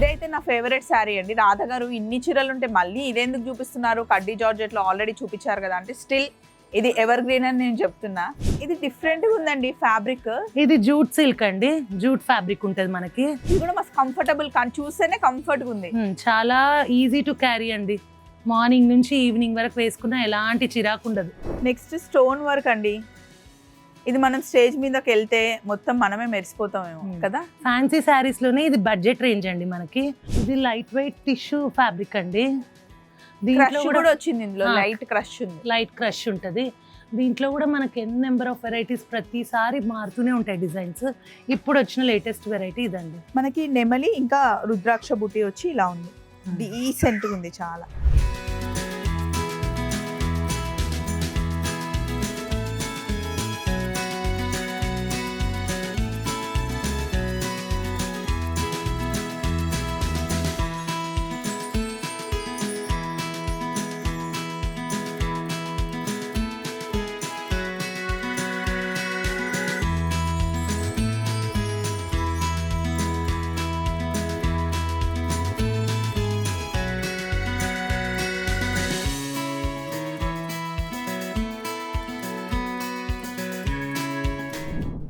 ఇదైతే నా ఫేవరెట్ శారీ అండి. రాధ గారు ఇన్ని చీరలు ఉంటే మళ్ళీ ఇదెందుకు చూపిస్తున్నారు, కడ్డీ జార్జెట్లో ఆల్రెడీ చూపించారు కదా అంటే స్టిల్ ఇది ఎవర్ గ్రీన్ అని నేను చెప్తున్నా. ఇది డిఫరెంట్ గా ఉందండి ఫ్యాబ్రిక్. ఇది జూట్ సిల్క్ అండి, జూట్ ఫ్యాబ్రిక్ ఉంటది మనకి. ఇది కూడా మస్తు కంఫర్టబుల్, కానీ చూస్తేనే కంఫర్ట్ గా ఉంది. చాలా ఈజీ టు క్యారీ అండి, మార్నింగ్ నుంచి ఈవినింగ్ వరకు వేసుకున్నా ఎలాంటి చిరాకు ఉండదు. నెక్స్ట్ స్టోన్ వర్క్ అండి. ఇది మనం స్టేజ్ మీదకి వెళ్తే మొత్తం మనమే మెరిసిపోతామేమో కదా. ఫ్యాన్సీ శారీస్ లోనే ఇది బడ్జెట్ రేంజ్ అండి మనకి. ఇది లైట్ వెయిట్ టిష్యూ ఫ్యాబ్రిక్ అండి. దీంట్లో కూడా వచ్చింది, ఇందులో లైట్ క్రష్ ఉంది, లైట్ క్రష్ ఉంటది. దీంట్లో కూడా మనకి ఎన్ నెంబర్ ఆఫ్ వెరైటీస్ ప్రతిసారి మారుతూనే ఉంటాయి డిజైన్స్. ఇప్పుడు వచ్చిన లేటెస్ట్ వెరైటీ ఇదండి. మనకి నెమలి ఇంకా రుద్రాక్ష బుట్టి వచ్చి ఇలా ఉంది, డీసెంట్ ఉంది చాలా.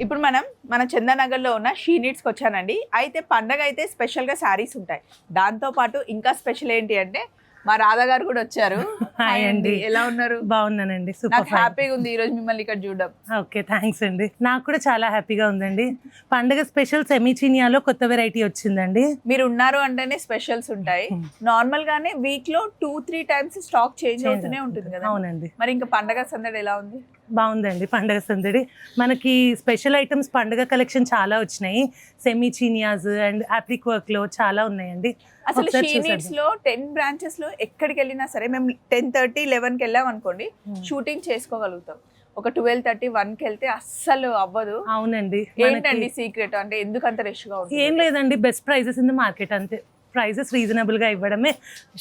ఇప్పుడు మనం మన చందానగర్లో ఉన్న షీ నీడ్స్కి వచ్చానండి. అయితే పండగ అయితే స్పెషల్గా శారీస్ ఉంటాయి. దాంతోపాటు ఇంకా స్పెషల్ ఏంటి అంటే మా రాధా గారు కూడా వచ్చారు. హాయ్ అండి, ఎలా ఉన్నారు? బాగున్నానండి, నాకు హ్యాపీగా ఉంది ఈ రోజు మిమ్మల్ని ఇక్కడ చూడడం. ఓకే, థ్యాంక్స్ అండి. నాకు కూడా చాలా హ్యాపీగా ఉందండి. పండగ స్పెషల్ సెమీచినియాలో కొత్త వెరైటీ వచ్చిందండి. మీరు ఉన్నారు అంటేనే స్పెషల్స్ ఉంటాయి. నార్మల్ గానే వీక్ లో 2-3 టైమ్స్ స్టాక్ చేంజ్ అవుతూనే ఉంటుంది కదా. అవునండి. మరి ఇంకా పండగ సందడి ఎలా ఉంది? బాగుందండి పండగ సందడి. మనకి స్పెషల్ ఐటమ్స్ పండగ కలెక్షన్ చాలా వచ్చినాయి. సెమీచినియాస్ అండ్ అప్లిక్ వర్క్ లో చాలా ఉన్నాయండి. అసలు షీ నీడ్స్ లో 10 బ్రాంచెస్ లో ఎక్కడికి వెళ్ళినా సరే మేము 10:30-11కి వెళ్ళాం అనుకోండి, షూటింగ్ చేసుకోగలుగుతాం. ఒక 12:30-1కి వెళ్తే అస్సలు అవ్వదు. అవునండి. ఏంటండి సీక్రెట్, అంటే ఎందుకు అంత రష్ గా ఉంది? ఏం లేదండి, best prices in the market, అంతే. ప్రైజెస్ రీజనబుల్ గా ఇవ్వడమే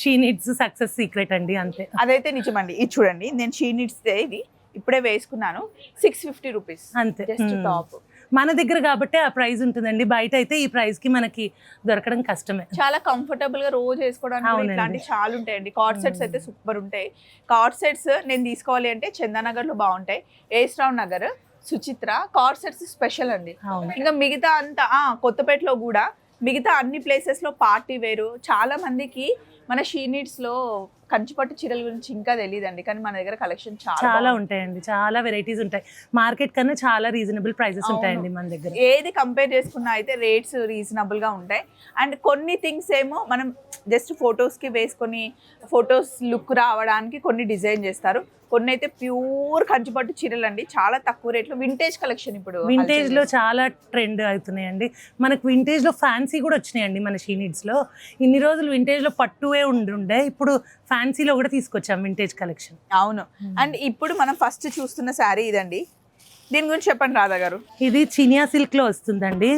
షీ నీడ్స్ సక్సెస్ సీక్రెట్ అండి, అంతే. అదైతే నిజమండి. ఇది చూడండి, నేను షీ నీడ్స్ ఇది ఇప్పుడే వేసుకున్నాను, 650 రూపీస్ అంతే. Just top. మన దగ్గర కాబట్టి ఆ ప్రైస్ ఉంటుందండి, బయట అయితే ఈ ప్రైస్ కి మనకి దొరకడం కష్టమే. చాలా కంఫర్టబుల్ గా రోజు వేసుకోవడానికి ఇట్లాంటివి చాలా ఉంటాయండి. కార్డ్ సెట్స్ అయితే సూపర్ ఉంటాయి. కార్డ్ సెట్స్ నేను తీసుకోవాలి అంటే చందానగర్ లో బాగుంటాయి, Yesrao Nagar, Suchitra. Card sets special అండి. ఇంకా మిగతా అంతా కొత్తపేటలో కూడా, మిగతా అన్ని ప్లేసెస్ లో పార్టీ వేరు. చాలా మందికి మన షీ నీడ్స్ లో కంచిపట్టు చీరల గురించి ఇంకా తెలియదండి, కానీ మన దగ్గర కలెక్షన్ చాలా ఉంటాయండి. చాలా వెరైటీస్ ఉంటాయి, మార్కెట్ కన్నా చాలా రీజనబుల్ ప్రైసెస్ ఉంటాయండి మన దగ్గర. ఏది కంపేర్ చేసుకున్నా అయితే రేట్స్ రీజనబుల్ గా ఉంటాయి. అండ్ కొన్ని థింగ్స్ ఏమో మనం జస్ట్ ఫొటోస్ కి వేసుకొని ఫొటోస్ లుక్ రావడానికి కొన్ని డిజైన్ చేస్తారు. కొన్ని అయితే ప్యూర్ కంచిపట్టు చీరలు అండి, చాలా తక్కువ రేట్లో. వింటేజ్ కలెక్షన్ ఇప్పుడు వింటేజ్ లో చాలా ట్రెండ్ అవుతున్నాయండి. మనకు వింటేజ్ లో ఫ్యాన్సీ కూడా వచ్చినాయండి మన షీ నీడ్స్ లో. ఇన్ని రోజులు వింటేజ్ లో పట్టువే ఉండే, ఇప్పుడు ఫ్యాన్సీలో కూడా తీసుకొచ్చాం వింటేజ్ కలెక్షన్. అవును. అండ్ ఇప్పుడు మనం ఫస్ట్ చూస్తున్న శారీ ఇదండి. దీని గురించి చెప్పండి రాధా గారు. ఇది చినియా సిల్క్ లో వస్తుందండి.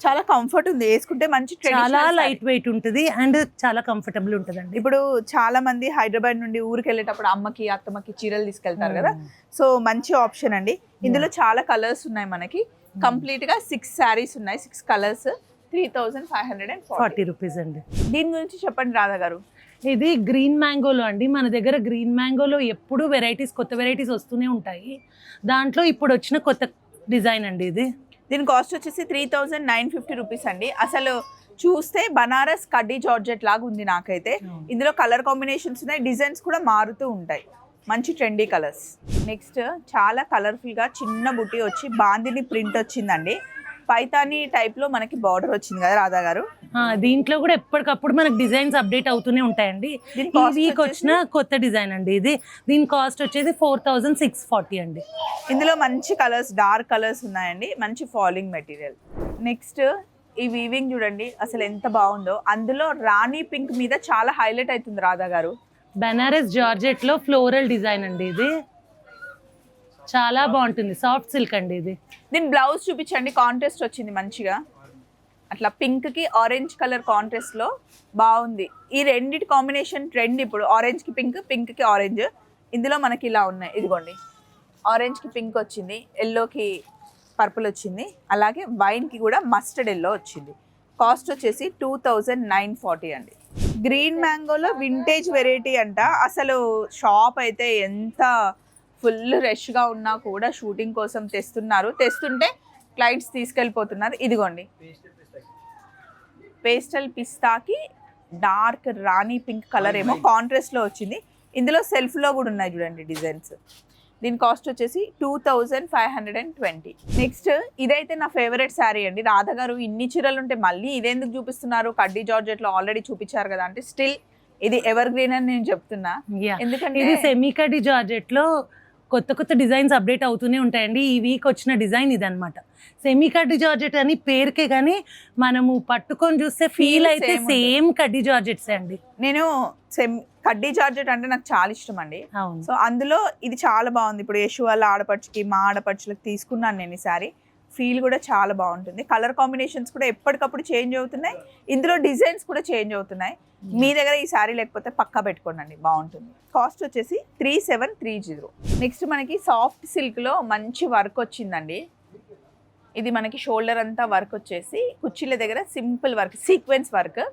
చాలా కంఫర్ట్ ఉంది, వేసుకుంటే మంచి, చాలా లైట్ వెయిట్ ఉంటుంది అండ్ చాలా కంఫర్టబుల్ ఉంటుందండి. ఇప్పుడు చాలా మంది హైదరాబాద్ నుండి ఊరికి వెళ్ళేటప్పుడు అమ్మకి అత్తమ్మకి చీరలు తీసుకెళ్తారు కదా, సో మంచి ఆప్షన్ అండి. ఇందులో చాలా కలర్స్ ఉన్నాయి మనకి. కంప్లీట్ గా 6 శారీస్ ఉన్నాయి, 6 కలర్స్, 3540 రూపీస్ అండి. దీని గురించి చెప్పండి రాధా గారు. ఇది గ్రీన్ మ్యాంగోలో అండి. మన దగ్గర గ్రీన్ మ్యాంగోలో ఎప్పుడు వెరైటీస్, కొత్త వెరైటీస్ వస్తూనే ఉంటాయి. దాంట్లో ఇప్పుడు వచ్చిన కొత్త డిజైన్ అండి ఇది. దీని కాస్ట్ వచ్చేసి 3950 రూపీస్ అండి. అసలు చూస్తే బనారస్ కడ్డీ జార్జెట్ లాగా ఉంది నాకైతే. ఇందులో కలర్ కాంబినేషన్స్ ఉన్నాయి, డిజైన్స్ కూడా మారుతూ ఉంటాయి, మంచి ట్రెండీ కలర్స్. నెక్స్ట్ చాలా కలర్ఫుల్గా చిన్న బుట్టి వచ్చి బాందిని ప్రింట్ వచ్చిందండి. పైతానీ టైప్ లో మనకి బార్డర్ వచ్చింది కదా రాధా గారు. దీంట్లో కూడా ఎప్పటికప్పుడు మనకి డిజైన్స్ అప్డేట్ అవుతూనే ఉంటాయండి. ఈ వీక్ వచ్చిన కొత్త డిజైన్ అండి ఇది. దీని కాస్ట్ వచ్చేసి 4640 అండి. ఇందులో మంచి కలర్స్, డార్క్ కలర్స్ ఉన్నాయండి, మంచి ఫాలింగ్ మెటీరియల్. నెక్స్ట్ ఈ వీవింగ్ చూడండి అసలు ఎంత బాగుందో. అందులో రాణి పింక్ మీద చాలా హైలైట్ అవుతుంది రాధా గారు. బనారస్ జార్జెట్ లో ఫ్లోరల్ డిజైన్ అండి ఇది, చాలా బాగుంటుంది. సాఫ్ట్ సిల్క్ అండి ఇది. దీని బ్లౌజ్ చూపించండి, కాంట్రాస్ట్ వచ్చింది మంచిగా. అట్లా పింక్ కి ఆరెంజ్ కలర్ కాంట్రాస్ట్ లో బాగుంది. ఈ రెండిటి కాంబినేషన్ ట్రెండ్ ఇప్పుడు. ఆరెంజ్ కి పింక్, పింక్ కి ఆరెంజ్. ఇందులో మనకి ఇలా ఉన్నాయి, ఇదిగోండి ఆరెంజ్ కి పింక్ వచ్చింది, ఎల్లోకి పర్పుల్ వచ్చింది, అలాగే వైన్ కి కూడా మస్టర్డ్ ఎల్లో వచ్చింది. కాస్ట్ వచ్చేసి 2940 అండి. గ్రీన్ మ్యాంగోలో వింటేజ్ వెరైటీ అంట. అసలు షాప్ అయితే ఎంత ఫుల్ రష్గా ఉన్నా కూడా షూటింగ్ కోసం తెస్తుంటే క్లయింట్స్ తీసుకెళ్ళిపోతున్నారు. ఇదిగోండి పేస్టల్ పిస్తాకి డార్క్ రాణి పింక్ కలర్ ఏమో కాంట్రాస్ట్లో వచ్చింది. ఇందులో సెల్ఫ్లో కూడా ఉన్నాయి చూడండి డిజైన్స్. దీని కాస్ట్ వచ్చేసి 2520. నెక్స్ట్ ఇదైతే నా ఫేవరెట్ శారీ అండి. రాధా గారు ఇన్ని చీరలు ఉంటే మళ్ళీ ఇదెందుకు చూపిస్తున్నారు, కడ్డీ జార్జెట్లో ఆల్రెడీ చూపించారు కదా అంటే స్టిల్ ఇది ఎవర్ గ్రీన్ అని నేను చెప్తున్నా. ఎందుకంటే ఇది సెమీ కడ్డీ జార్జెట్లో కొత్త కొత్త డిజైన్స్ అప్డేట్ అవుతూనే ఉంటాయండి. ఈ వీక్ వచ్చిన డిజైన్ ఇది అనమాట. సెమీ కడ్డీ జార్జెట్ అని పేరుకే కానీ మనము పట్టుకొని చూస్తే ఫీల్ అయితే సేమ్ కడ్డీ జార్జెట్స్ అండి. నేను కడ్డీ జార్జెట్ అంటే నాకు చాలా ఇష్టం అండి. సో అందులో ఇది చాలా బాగుంది. ఇప్పుడు యశు వాళ్ళ ఆడపడుచుకి మా ఆడపడుచులకు తీసుకున్నాను నేను ఈ సారీ. ఫీల్ కూడా చాలా బాగుంటుంది. కలర్ కాంబినేషన్స్ కూడా ఎప్పటికప్పుడు చేంజ్ అవుతున్నాయి. ఇందులో డిజైన్స్ కూడా చేంజ్ అవుతున్నాయి. మీ దగ్గర ఈ సారీ లేకపోతే పక్కా పెట్టుకోండి, బాగుంటుంది. కాస్ట్ వచ్చేసి 3730. నెక్స్ట్ మనకి సాఫ్ట్ సిల్క్లో మంచి వర్క్ వచ్చిందండి. ఇది మనకి షోల్డర్ అంతా వర్క్ వచ్చేసి కుర్చీల దగ్గర సింపుల్ వర్క్, సీక్వెన్స్ వర్క్,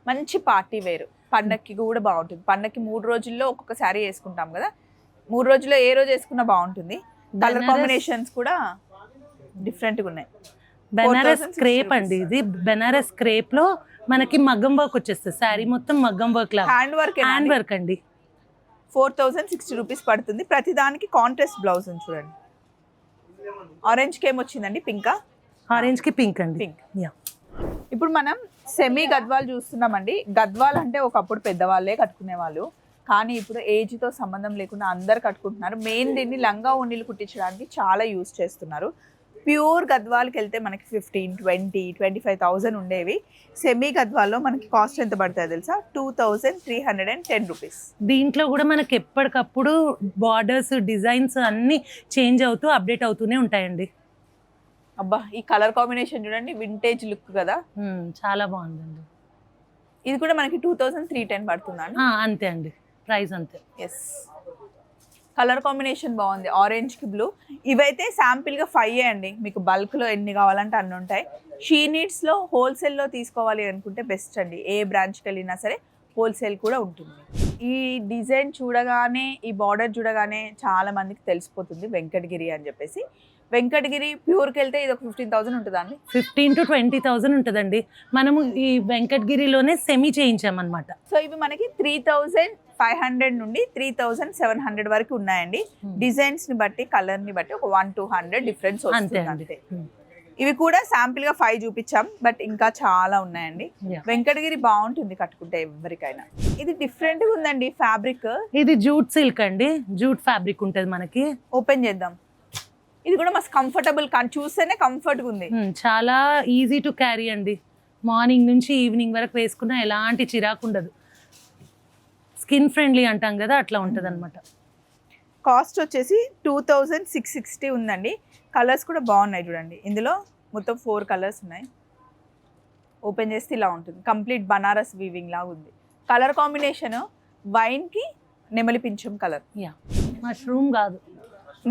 మంచి పార్టీ వేర్. పండక్కి కూడా బాగుంటుంది. పండక్కి 3 రోజుల్లో ఒక్కొక్క శారీ వేసుకుంటాం కదా, 3 రోజుల్లో ఏ రోజు వేసుకున్నా బాగుంటుంది. కలర్ కాంబినేషన్స్ కూడా డిఫరెంట్గా ఉన్నాయి. బెనారస్ క్రేప్ అండి. ఇది బెనారస్ క్రేప్ లో మనకి మగ్గం వర్క్ వచ్చేస్తుంది. శారీ మొత్తం మగ్గం వర్క్ లాగా హ్యాండ్ వర్క్ అండి. 4060 రూపీస్ పడుతుంది. ప్రతి దానికి కాంట్రాస్ట్ బ్లౌజ్ ఉంది చూడండి. ఆరెంజ్ కి ఏమొచ్చిందండి, పింకా? ఆరెంజ్ కి పింక్ అండి. పింక్. ఇప్పుడు మనం సెమీ గద్వాల్ చూస్తున్నామండి. గద్వాల్ అంటే ఒకప్పుడు పెద్దవాళ్ళే కట్టుకునేవాళ్ళు, కానీ ఇప్పుడు ఏజ్తో సంబంధం లేకుండా అందరు కట్టుకుంటున్నారు. మెయిన్ దీన్ని లంగా ఓణీలు కుట్టించడానికి చాలా యూజ్ చేస్తున్నారు. ప్యూర్ గద్వాల్కి వెళ్తే మనకి 15, 20, 25,000 ఉండేవి. సెమీ గద్వాల్లో మనకి కాస్ట్ ఎంత పడుతుంది తెలుసా? 2310 రూపీస్. దీంట్లో కూడా మనకి ఎప్పటికప్పుడు బార్డర్స్, డిజైన్స్ అన్నీ చేంజ్ అవుతూ అప్డేట్ అవుతూనే ఉంటాయండి. అబ్బా, ఈ కలర్ కాంబినేషన్ చూడండి, వింటేజ్ లుక్ కదా, చాలా బాగుందండి. ఇది కూడా మనకి 2310 పడుతుందండి. అంతే అండి, ప్రైస్ అంతే. ఎస్, కలర్ కాంబినేషన్ బాగుంది, ఆరెంజ్ కి బ్లూ. ఇవైతే శాంపిల్గా 5 అండి. మీకు బల్క్లో ఎన్ని కావాలంటే అన్ని ఉంటాయి. షీ నీడ్స్లో హోల్సేల్లో తీసుకోవాలి అనుకుంటే బెస్ట్ అండి. ఏ బ్రాంచ్కి వెళ్ళినా సరే హోల్సేల్ కూడా ఉంటుంది. ఈ డిజైన్ చూడగానే, ఈ బార్డర్ చూడగానే చాలా మందికి తెలిసిపోతుంది వెంకటగిరి అని చెప్పేసి. వెంకటగిరి ప్యూర్కి వెళ్తే ఇది ఒక 15,000 ఉంటుందండి. 15 to 20,000 ఉంటుందండి. మనము ఈ వెంకటగిరిలోనే సెమీ చేయించామన్నమాట. సో ఇవి మనకి 3500 నుండి 3700 వరకు ఉన్నాయండి. డిజైన్స్ ని బట్టి, కలర్ ని బట్టి ఒక 100-200 డిఫరెన్స్ వస్తుంది అంతే. ఇవి కూడా శాంపిల్ గా 5 చూపించాం, బట్ ఇంకా చాలా ఉన్నాయండి. వెంకటగిరి బాగుంటుంది కట్టుకుంటే ఎవరికైనా. ఇది డిఫరెంట్ గా ఉందండి ఫ్యాబ్రిక్. ఇది జూట్ సిల్క్ అండి, జూట్ ఫ్యాబ్రిక్ ఉంటుంది మనకి. ఓపెన్ చేద్దాం. ఇది కూడా మస్తు కంఫర్టబుల్, చూస్తేనే కంఫర్ట్గా ఉంది. చాలా ఈజీ టు క్యారీ అండి. మార్నింగ్ నుంచి ఈవినింగ్ వరకు వేసుకున్నా ఎలాంటి చిరాకు ఉండదు. స్కిన్ ఫ్రెండ్లీ అంటాం కదా, అట్లా ఉంటుంది అనమాట. కాస్ట్ వచ్చేసి 2660 ఉందండి. కలర్స్ కూడా బాగున్నాయి చూడండి. ఇందులో మొత్తం 4 కలర్స్ ఉన్నాయి. ఓపెన్ చేస్తే ఇలా ఉంటుంది. కంప్లీట్ బనారస్ వీవింగ్ లాగా ఉంది. కలర్ కాంబినేషన్ వైన్కి నెమలి పింఛం కలర్. మష్రూమ్ కాదు.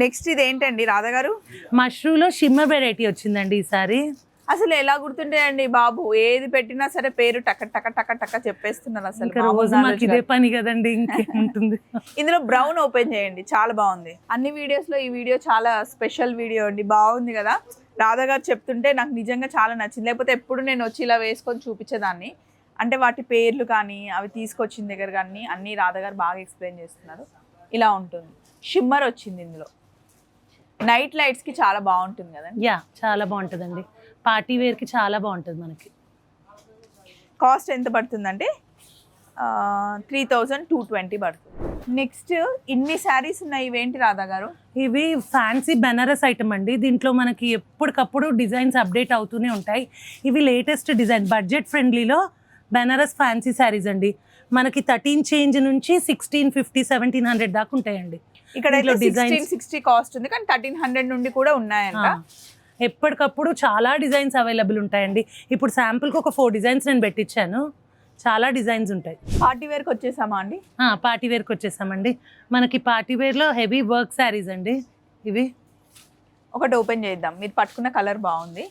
నెక్స్ట్ ఇది ఏంటండి రాధా గారు? మష్రూమ్లో షిమ్మర్ వెరైటీ వచ్చిందండి ఈసారి. అసలు ఎలా గుర్తుంటాయండి బాబు, ఏది పెట్టినా సరే పేరు టక టక టక టక చెప్పేస్తున్నారు. అసలు రోజు మాకు ఇదే పని కదండి, ఇంకేముంటుంది. ఇందులో బ్రౌన్ ఓపెన్ చేయండి, చాలా బాగుంది. అన్ని వీడియోస్లో ఈ వీడియో చాలా స్పెషల్ వీడియో అండి. బాగుంది కదా, రాధా గారు చెప్తుంటే నాకు నిజంగా చాలా నచ్చింది. లేకపోతే ఎప్పుడు నేను వచ్చి ఇలా వేసుకొని చూపించేదాన్ని. అంటే వాటి పేర్లు కానీ అవి తీసుకొచ్చిన దగ్గర కానీ అన్నీ రాధా గారు బాగా ఎక్స్ప్లెయిన్ చేస్తున్నారు. ఇలా ఉంటుంది. షిమ్మర్ వచ్చింది ఇందులో. నైట్ లైట్స్కి చాలా బాగుంటుంది కదా. చాలా బాగుంటుందండి. పార్టీ వేర్కి చాలా బాగుంటుంది మనకి. కాస్ట్ ఎంత పడుతుందంటే 3220 పడుతుంది. నెక్స్ట్ ఇన్ని శారీస్ ఉన్నాయి. ఇవేంటి రాధా గారు? ఇవి ఫ్యాన్సీ బెనారస్ ఐటమ్ అండి. దీంట్లో మనకి ఎప్పటికప్పుడు డిజైన్స్ అప్డేట్ అవుతూనే ఉంటాయి. ఇవి లేటెస్ట్ డిజైన్, బడ్జెట్ ఫ్రెండ్లీలో బెనారస్ ఫ్యాన్సీ శారీస్ అండి. మనకి 13 చేంజ్ నుంచి 1650, 1700 దాకా ఉంటాయండి. ఇక్కడ 1660 కాస్ట్ ఉంది, కానీ 1300 నుండి కూడా ఉన్నాయంట. ఎప్పటికప్పుడు చాలా డిజైన్స్ అవైలబుల్ ఉంటాయండి. ఇప్పుడు శాంపుల్కి ఒక 4 డిజైన్స్ నేను పెట్టించాను. చాలా డిజైన్స్ ఉంటాయి. పార్టీ వేర్కి వచ్చేసామా అండి? పార్టీ వేర్కి వచ్చేసామండి. మనకి పార్టీ వేర్లో హెవీ వర్క్ శారీస్ అండి ఇవి. ఒకటి ఓపెన్ చేద్దాం. మీరు పట్టుకున్న కలర్ బాగుంది.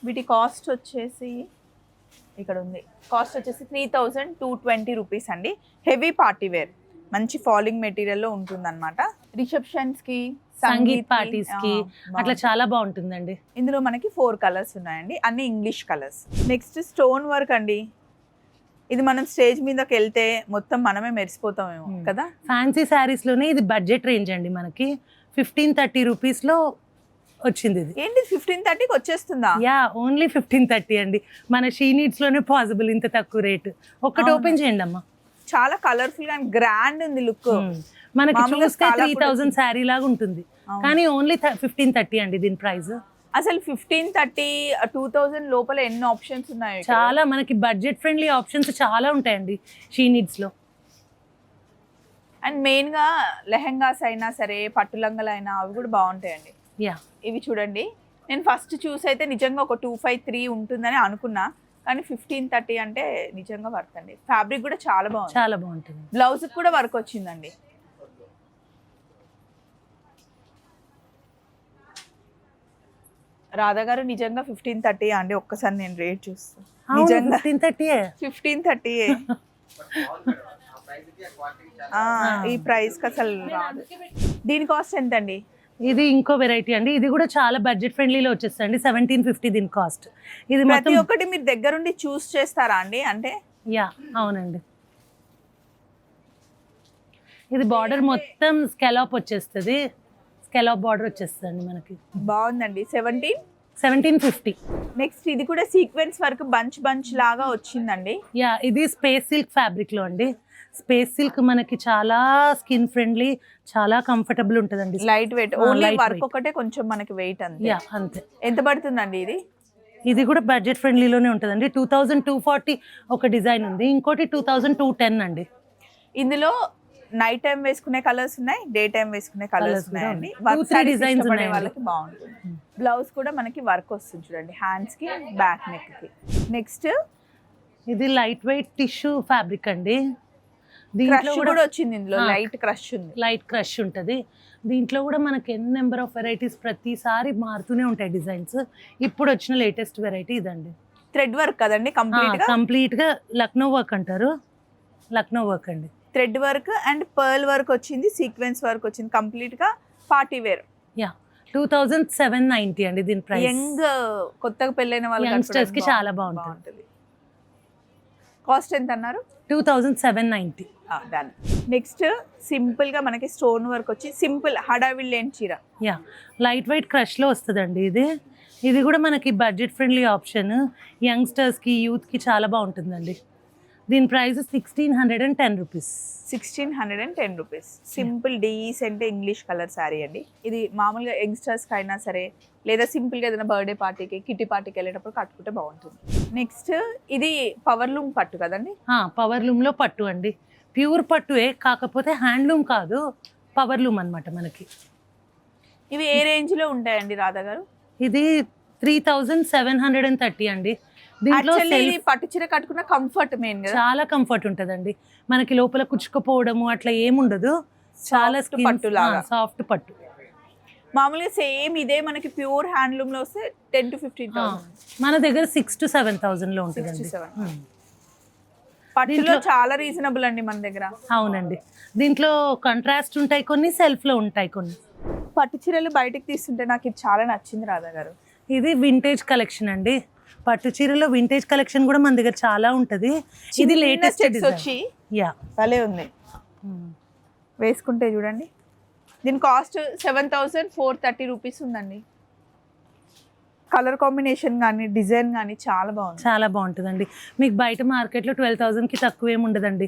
వీటి కాస్ట్ వచ్చేసి ఇక్కడ ఉంది. కాస్ట్ వచ్చేసి 3220 రూపీస్ అండి. హెవీ పార్టీ వేర్, మంచి ఫాలింగ్ మెటీరియల్లో ఉంటుందన్నమాట. రిసెప్షన్స్ కి, సంగీత్ పార్టీస్ కి అట్లా చాలా బాగుంటుందండి. ఇందులో మనకి 4 కలర్స్ ఉన్నాయండి, అన్ని English colours. Next stone work అండి. ఇది మనం స్టేజ్ మీదకి వెళ్తే మొత్తం మనమే మెరిసిపోతామేమో కదా. ఫ్యాన్సీ శారీస్ లోనే ఇది బడ్జెట్ రేంజ్ అండి. మనకి 1530 రూపీస్ లో వచ్చింది ఇది. ఏంటి 1530కి వచ్చేస్తుందా? యా, ఓన్లీ 1530 అండి. మన షీ నీడ్స్ లోనే పాసిబుల్ ఇంత తక్కువ రేట్. ఒక్కటి ఓపెన్ చేయండి అమ్మా. చాలా కలర్ఫుల్ గా గ్రాండ్ ఉంది లుక్. మనకి చూస్తే 3000 శారీ లాగా ఉంటుంది, కానీ ఓన్లీ 1530 అండి దీని ప్రైస్. అసలు 1530 2000 లోపల ఎన్ని ఆప్షన్స్ ఉన్నాయి. చాలా మనకి బడ్జెట్ ఫ్రెండ్లీ ఆప్షన్స్ చాలా ఉంటాయండి షీ నీడ్స్ లో. అండ్ మెయిన్ గా లెహెంగాస్ అయినా సరే, పట్టు లంగలు అయినా అవి కూడా బాగుంటాయండి. యా, ఇవి చూడండి. నేను ఫస్ట్ చూసి అయితే నిజంగా ఒక 253 ఉంటుందని అనుకున్నా, కానీ 1530 అంటే నిజంగా వర్త్ అండి. ఫ్యాబ్రిక్ కూడా చాలా బాగుంది, చాలా బాగుంటుంది. బ్లౌజ్ కూడా వర్క్ వచ్చిందండి. రాధా గారు నిజంగా 1530 అండి. ఒక్కసారి నేను రేట్ చూస్తాను. నిజంగా 1530 ఈ ప్రైస్ కి అసలు రాదు. దీని కాస్ట్ ఎంత అండి? ఇది ఇంకో వెరైటీ అండి. ఇది కూడా చాలా బడ్జెట్ ఫ్రెండ్లీలో వచ్చేస్తుంది. 1750 దీని కాస్ట్. ఇది ప్రతి ఒక్కటి మీరు దగ్గరుండి చూస్ చేస్తారా అండి? అంటే యా, అవునండి. ఇది బార్డర్ మొత్తం స్కాలప్ వచ్చేస్తుంది. స్కాలప్ బార్డర్ వచ్చేస్తుంది మనకి. బాగుందండి. 1750. నెక్స్ట్ ఇది కూడా సీక్వెన్స్ వర్క్ బంచ్ లాగా వచ్చిందండి. యా, ఇది స్పేస్ సిల్క్ ఫ్యాబ్రిక్ లో అండి. స్పేస్ సిల్క్ మనకి చాలా స్కిన్ ఫ్రెండ్లీ, చాలా కంఫర్టబుల్ ఉంటుందండి. లైట్ వెయిట్, ఓన్లీ వర్క్ ఒకటే కొంచెం మనకి వెయిట్ అంతే. యా, అంతే. ఎంత పడుతుందండి ఇది? ఇది కూడా బడ్జెట్ ఫ్రెండ్లీలోనే ఉంటుందండి. 2240 ఒక డిజైన్ ఉంది, ఇంకోటి 2210 అండి. ఇందులో నైట్ టైం వేసుకునే కలర్స్ ఉన్నాయి, డే టైం వేసుకునే కలర్స్ ఉన్నాయండి. డిజైన్స్ ఉన్నాయి వాళ్ళకి బాగుంటుంది. బ్లౌజ్ కూడా మనకి వర్క్ వస్తుంది చూడండి, హ్యాండ్స్ కి, బ్యాక్ నెక్ కి. నెక్స్ట్ ఇది లైట్ వెయిట్ టిష్యూ ఫ్యాబ్రిక్ అండి. దీంట్లో కూడా వచ్చింది. ఇందులో లైట్ క్రష్ ఉంది, లైట్ క్రష్ ఉంటుంది. దీంట్లో కూడా మనకి ఎన్ నెంబర్ ఆఫ్ వెరైటీస్ ప్రతిసారి మారుతూనే ఉంటాయి డిజైన్స్. ఇప్పుడు వచ్చిన లేటెస్ట్ వెరైటీ ఇదండి. థ్రెడ్ వర్క్ కదండి కంప్లీట్ గా లక్నో వర్క్ అంటారు. లక్నో వర్క్ అండి. Thread work and pearl work వచ్చింది, సీక్వెన్స్ వర్క్ వచ్చింది, కంప్లీట్ గా పార్టీ వేర్. యా, 2790 అండి దీని ప్రైస్. యంగ్ కొత్తగా పెళ్ళైన యంగ్స్టర్స్ కి చాలా బాగుంటుంది. కాస్ట్ ఎంత అన్నారు? 2790. నెక్స్ట్ సింపుల్ గా మనకి స్టోన్ వర్క్ వచ్చి సింపుల్ హడావిల్ లేని చీర. యా, లైట్ వెయిట్ క్రష్ లో వస్తుందండి ఇది. ఇది కూడా మనకి బడ్జెట్ ఫ్రెండ్లీ ఆప్షన్. యంగ్స్టర్స్ కి, యూత్ కి చాలా బాగుంటుందండి. దీని price 1610 rupees. 1610 rupees. Simple decent English colour sari అండి. ఇది మామూలుగా యంగ్స్టర్స్కి అయినా సరే, లేదా సింపుల్గా ఏదైనా బర్త్డే పార్టీకి, కిట్టి పార్టీకి వెళ్ళేటప్పుడు కట్టుకుంటే బాగుంటుంది. నెక్స్ట్ ఇది పవర్ లూమ్ పట్టు కదండి. పవర్ లూమ్ లో పట్టు అండి. ప్యూర్ పట్టువే, కాకపోతే హ్యాండ్లూమ్ కాదు, పవర్ లూమ్ అనమాట మనకి. ఇవి ఏ రేంజ్ లో ఉంటాయండి రాధా గారు? ఇది 3730 అండి. దీంట్లో పట్టు చీర కట్టుకున్న కంఫర్ట్ మెయిన్ గా చాలా కంఫర్ట్ ఉంటదండి. మనకి లోపల కుచ్చుకుపోవడము అట్లా ఏముండదు. చాలా పట్టు లాగా సాఫ్ట్ పట్టు. మామూలుగా సేమ్ ఇదే మనకి ప్యూర్ హ్యాండ్లూమ్ లో వస్తే 10 to 15,000. మన దగ్గర 6 to 7,000 లో ఉంటుందండి. పట్టులో చాలా రీజనబుల్ అండి మన దగ్గర. అవునండి. దీంట్లో కాంట్రాస్ట్ ఉంటాయి కొన్ని, సెల్ఫ్ లో ఉంటాయి కొన్ని. పట్టు చీరలు బయటకు తీస్తుంటే నాకు ఇది చాలా నచ్చింది రాధా గారు. ఇది వింటేజ్ కలెక్షన్ అండి. పట్టు చీరలో వింటేజ్ కలెక్షన్ కూడా మన దగ్గర చాలా ఉంటది. ఇది లేటెస్ట్ వచ్చి యా భలే ఉంది. వేసుకుంటే చూడండి. దీని కాస్ట్ 7430 రూపీస్ ఉందండి. కలర్ కాంబినేషన్ కానీ, డిజైన్ కానీ చాలా బాగుంది. చాలా బాగుంటుందండి. మీకు బయట మార్కెట్లో 12,000కి తక్కువ ఏమి ఉండదండి.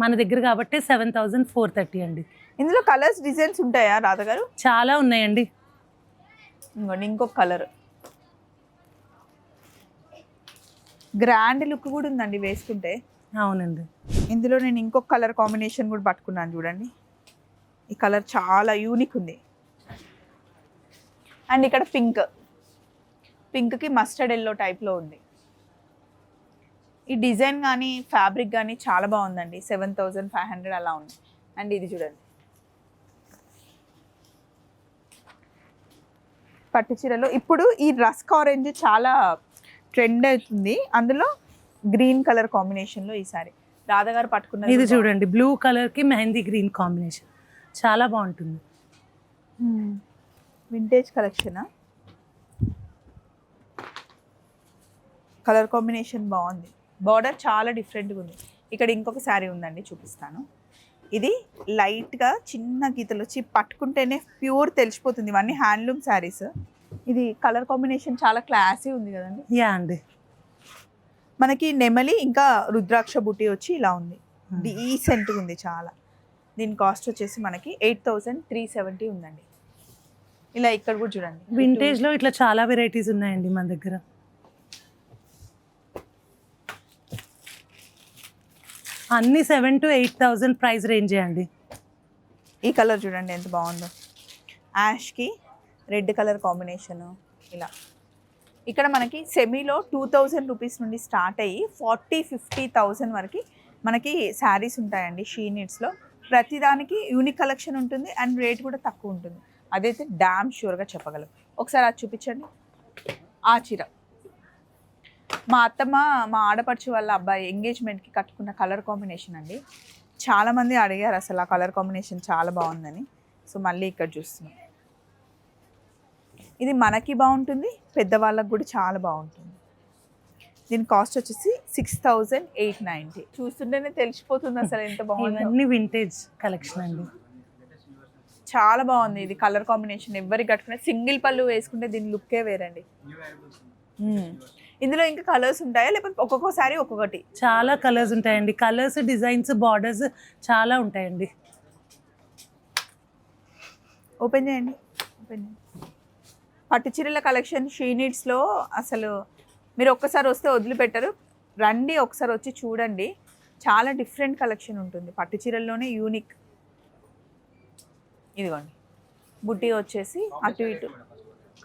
మన దగ్గర కాబట్టి 7430 అండి. ఇందులో కలర్స్, డిజైన్స్ ఉంటాయా రాధా గారు? చాలా ఉన్నాయండి. ఇంకోండి, ఇంకొక కలర్ గ్రాండ్ లుక్ కూడా ఉందండి వేసుకుంటే. అవునండి. ఇందులో నేను ఇంకొక కలర్ కాంబినేషన్ కూడా పట్టుకున్నాను చూడండి. ఈ కలర్ చాలా యూనిక్ ఉంది. అండ్ ఇక్కడ పింక్కి మస్టర్డ్ ఎల్లో టైప్లో ఉంది. ఈ డిజైన్ కానీ, ఫ్యాబ్రిక్ కానీ చాలా బాగుందండి. 7500 అలా ఉంది. అండ్ ఇది చూడండి, పట్టు చీరలో ఇప్పుడు ఈ రస్క్ ఆరెంజ్ చాలా ట్రెండ్ అవుతుంది. అందులో గ్రీన్ కలర్ కాంబినేషన్ లో ఈ సారీ రాధా గారు పట్టుకున్నది ఇది కూడా చూడండి బ్లూ కలర్ కి మెహందీ గ్రీన్ కాంబినేషన్ చాలా బాగుంటుంది. Vintage collection. కలర్ కాంబినేషన్ బాగుంది, బార్డర్ చాలా డిఫరెంట్గా ఉంది. ఇక్కడ ఇంకొక శారీ ఉందండి, చూపిస్తాను. ఇది లైట్గా చిన్న గీతలు వచ్చి పట్టుకుంటేనే ప్యూర్ తెలిసిపోతుంది. ఇవన్నీ హ్యాండ్లూమ్ శారీస్. ఇది కలర్ కాంబినేషన్ చాలా క్లాసీ ఉంది కదండి. యా అండి. మనకి నెమలి ఇంకా రుద్రాక్ష బుట్టి వచ్చి ఇలా ఉంది, డీసెంట్గా ఉంది చాలా. దీని కాస్ట్ వచ్చేసి మనకి 8370 ఉందండి. ఇలా ఇక్కడ కూడా చూడండి, వింటేజ్ లో ఇట్లా చాలా వెరైటీస్ ఉన్నాయండి మన దగ్గర. అన్ని 7,000 to 8,000 ప్రైస్ రేంజే అండి. ఈ కలర్ చూడండి ఎంత బాగుందో, యాష్కి రెడ్ కలర్ కాంబినేషను ఇలా. ఇక్కడ మనకి సెమీలో 2000 రూపీస్ నుండి స్టార్ట్ అయ్యి 40-50,000 వరకు మనకి శారీస్ ఉంటాయండి షీ నీడ్స్లో. ప్రతిదానికి యూనిక్ కలెక్షన్ ఉంటుంది అండ్ రేట్ కూడా తక్కువ ఉంటుంది, అదైతే డామ్ షూర్గా చెప్పగలం. ఒకసారి అది చూపించండి. ఆ చీర మా అత్తమ్మ మా ఆడపడుచు వాళ్ళ అబ్బాయి ఎంగేజ్మెంట్కి కట్టుకున్న కలర్ కాంబినేషన్ అండి. చాలామంది అడిగారు అసలు ఆ కలర్ కాంబినేషన్ చాలా బాగుందని. సో మళ్ళీ ఇక్కడ చూస్తున్నాం. ఇది మనకి బాగుంటుంది, పెద్దవాళ్ళకి కూడా చాలా బాగుంటుంది. దీని కాస్ట్ వచ్చేసి 6,890. చూస్తుంటేనే తెలిసిపోతుంది అసలు ఎంత బాగుంది. ఇవన్నీ వింటేజ్ కలెక్షన్ అండి, చాలా బాగుంది. ఇది కలర్ కాంబినేషన్ ఎవరికి కట్టుకునే సింగిల్ పళ్ళు వేసుకుంటే దీని లుక్కే వేరండి. ఇందులో ఇంకా కలర్స్ ఉంటాయా లేకపోతే ఒక్కొక్కసారి ఒక్కొక్కటి? చాలా కలర్స్ ఉంటాయండి, కలర్స్ డిజైన్స్ బార్డర్స్ చాలా ఉంటాయండి. ఓపెన్ చేయండి, ఓపెన్ చేయండి. పట్టు చీరల కలెక్షన్ షీ నీడ్స్లో అసలు మీరు ఒక్కసారి వస్తే వదిలిపెట్టరు. రండి ఒకసారి వచ్చి చూడండి, చాలా డిఫరెంట్ కలెక్షన్ ఉంటుంది పట్టు చీరల్లోనే యూనిక్. ఇదిగోండి బుట్టి వచ్చేసి అటు ఇటు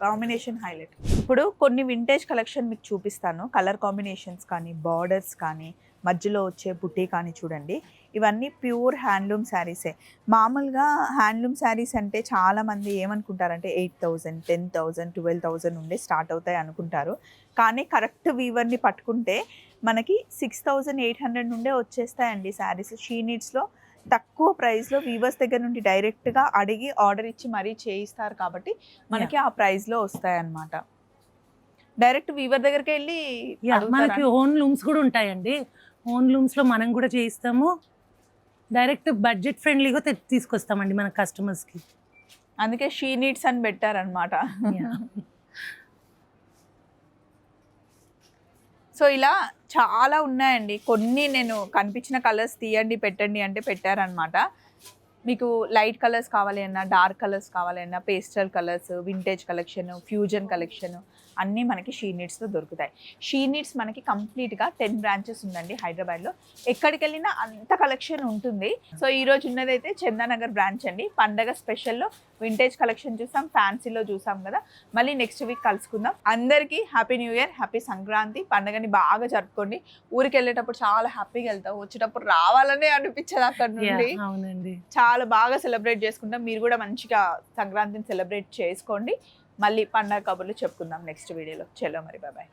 కాంబినేషన్ హైలైట్. ఇప్పుడు కొన్ని వింటేజ్ కలెక్షన్ మీకు చూపిస్తాను. కలర్ కాంబినేషన్స్ కానీ బార్డర్స్ కానీ మధ్యలో వచ్చే బుట్టి కానీ చూడండి. ఇవన్నీ ప్యూర్ హ్యాండ్లూమ్ శారీసే. మామూలుగా హ్యాండ్లూమ్ శారీస్ అంటే చాలామంది ఏమనుకుంటారంటే 8,000, 10,000, 12,000 నుండి స్టార్ట్ అవుతాయి అనుకుంటారు. కానీ కరెక్ట్ వీవర్ని పట్టుకుంటే మనకి 6,800 నుండే వచ్చేస్తాయండి శారీస్. షీ నీడ్స్లో తక్కువ ప్రైస్లో వీవర్స్ దగ్గర నుండి డైరెక్ట్గా అడిగి ఆర్డర్ ఇచ్చి మరీ చేయిస్తారు కాబట్టి మనకి ఆ ప్రైస్లో వస్తాయన్నమాట. డైరెక్ట్ వీవర్ దగ్గరికి వెళ్ళి మనకి ఓన్ లూమ్స్ కూడా ఉంటాయండి. ఓన్ లూమ్స్లో మనం కూడా చేయిస్తాము, డైరెక్ట్ బడ్జెట్ ఫ్రెండ్లీగా తీసుకొస్తామండి మన కస్టమర్స్కి. అందుకే షీ నీడ్స్ అని పెట్టారనమాట. సో ఇలా చాలా ఉన్నాయండి. కొన్ని నేను కనిపించిన కలర్స్ తీయండి పెట్టండి అంటే పెట్టారనమాట. మీకు లైట్ కలర్స్ కావాలి అన్నా, డార్క్ కలర్స్ కావాలి అన్నా, pastel colours, vintage collection, fusion collection అన్నీ మనకి షీ నీడ్స్లో దొరుకుతాయి. షీ నీడ్స్ మనకి కంప్లీట్గా 10 బ్రాంచెస్ ఉందండి హైదరాబాద్లో. ఎక్కడికి వెళ్ళినా అంత కలెక్షన్ ఉంటుంది. సో ఈరోజు ఉన్నదైతే చందానగర్ బ్రాంచ్ అండి. పండగ స్పెషల్లో వింటేజ్ కలెక్షన్ చూసాం, ఫ్యాన్సీలో చూసాం కదా. మళ్ళీ నెక్స్ట్ వీక్ కలుసుకుందాం. అందరికీ happy new year, happy Sankranti. పండగని బాగా జరుపుకోండి. ఊరికి వెళ్ళేటప్పుడు చాలా హ్యాపీగా వెళ్తాం, వచ్చేటప్పుడు రావాలనే అనిపించదు అక్కడ నుండి. అవునండి, చాలా బాగా సెలబ్రేట్ చేసుకుంటాం. మీరు కూడా మంచిగా సంక్రాంతిని సెలబ్రేట్ చేసుకోండి. మళ్ళీ పండగ కబుర్లు చెప్పుకుందాం నెక్స్ట్ వీడియోలో. చలో మరి, బాయ్.